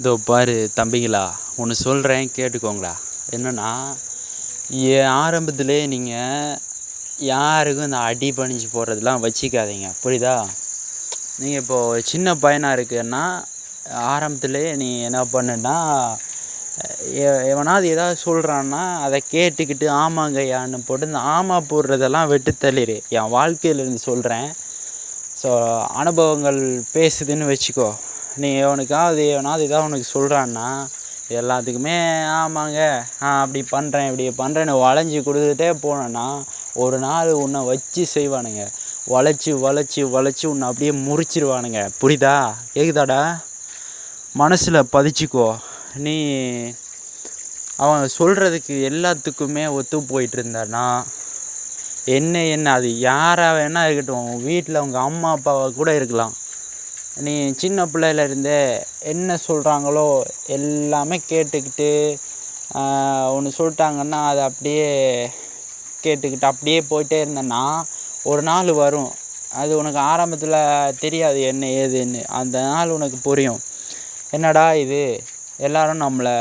இதோ பாரு தம்பிங்களா, ஒன்று சொல்கிறேன் கேட்டுக்கோங்களா. என்னென்னா, ஆரம்பத்திலே நீங்கள் யாருக்கும் இந்த அடி பணிஞ்சு போடுறதுலாம் வச்சுக்காதீங்க, புரியுதா? நீங்கள் இப்போது சின்ன பையனாக இருக்குன்னா ஆரம்பத்திலே நீ என்ன பண்ணுன்னா, எவனாவது ஏதாவது சொல்கிறான்னா அதை கேட்டுக்கிட்டு ஆமாங்கய்யான்னு போட்டு இந்த ஆமா போடுறதெல்லாம் வெட்டு தள்ளிடு. என் வாழ்க்கையிலேருந்து சொல்கிறேன். ஸோ அனுபவங்கள் பேசுதுன்னு வச்சுக்கோ. நீ எவனாவது ஏதாவது உனக்கு சொல்கிறான்னா எல்லாத்துக்குமே ஆமாங்க அப்படி பண்ணுறேன் இப்படி பண்ணுறேன்னு வளைஞ்சி கொடுத்துட்டே போனேன்னா ஒரு நாள் உன்னை வச்சு செய்வானுங்க. வளைச்சி வளைச்சி வளைச்சி உன்னை அப்படியே முறிச்சிருவானுங்க. புரியுதா? கேக்குதாடா? மனசில் பதிச்சுக்கோ. நீ அவன் சொல்கிறதுக்கு எல்லாத்துக்குமே ஒத்து போயிட்டு இருந்தானா என்ன அது யாராக வேணா இருக்கட்டும், வீட்டில் அவங்க அம்மா அப்பாவை கூட இருக்கலாம். நீ சின்ன பிள்ளையிலேருந்தே என்ன சொல்கிறாங்களோ எல்லாமே கேட்டுக்கிட்டு ஒன்று சொல்லிட்டாங்கன்னா அதை அப்படியே கேட்டுக்கிட்டு அப்படியே போயிட்டே இருந்தேன்னா ஒரு நாள் வரும். அது உனக்கு ஆரம்பத்தில் தெரியாது என்ன ஏதுன்னு. அந்த நாள் உனக்கு புரியும். என்னடா இது எல்லோரும் நம்மளை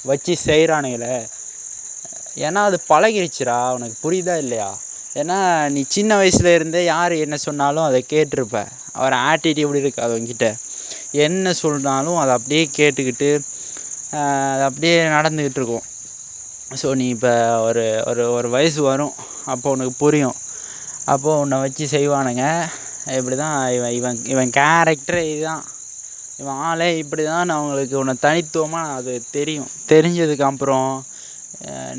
வச்சு செய்கிறானுங்களே. ஏன்னா அது பழகிருச்சுடா. உனக்கு புரியுதா இல்லையா? ஏன்னா நீ சின்ன வயசுல இருந்தே யார் என்ன சொன்னாலும் அதை கேட்டிருப்ப. அவர் ஆட்டிடியூட் இருக்காது அவங்ககிட்ட. என்ன சொன்னாலும் அதை அப்படியே கேட்டுக்கிட்டு அது அப்படியே நடந்துக்கிட்டு இருக்கும். ஸோ நீ இப்போ ஒரு ஒரு ஒரு வயசு வரும், அப்போ உனக்கு புரியும். அப்போது உன்னை வச்சு செய்வானுங்க. இப்படி தான் இவன் கேரக்டரே இதுதான், இவன் ஆளே இப்படி தான் அவங்களுக்கு உன்னை தனித்துவமாக அது தெரியும். தெரிஞ்சதுக்கப்புறம்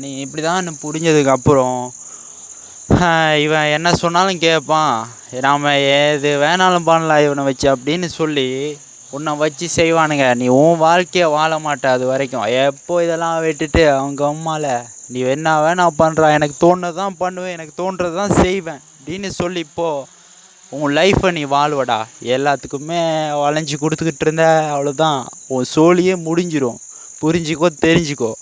நீ இப்படி தான் புரிஞ்சதுக்கப்புறம் இவன் என்ன சொன்னாலும் கேட்பான். நாம் எது வேணாலும் பண்ணலாம் இவனை வச்சு அப்படின்னு சொல்லி உன்னை வச்சு செய்வானுங்க. நீ உன் வாழ்க்கையை வாழ மாட்ட அது வரைக்கும். எப்போ இதெல்லாம் விட்டுட்டு அவங்க அம்மாவில் நீ என்ன வேணா பண்ணுறா, எனக்கு தோணுறது தான் பண்ணுவேன், எனக்கு தோன்றது தான் செய்வேன் அப்படின்னு சொல்லிப்போ உன் லைஃப்பை நீ வாழ்வடா. எல்லாத்துக்குமே வளைஞ்சி கொடுத்துக்கிட்டு இருந்த அவ்வளோதான், உன் சோழியே முடிஞ்சிடும். புரிஞ்சிக்கோ, தெரிஞ்சுக்கோ.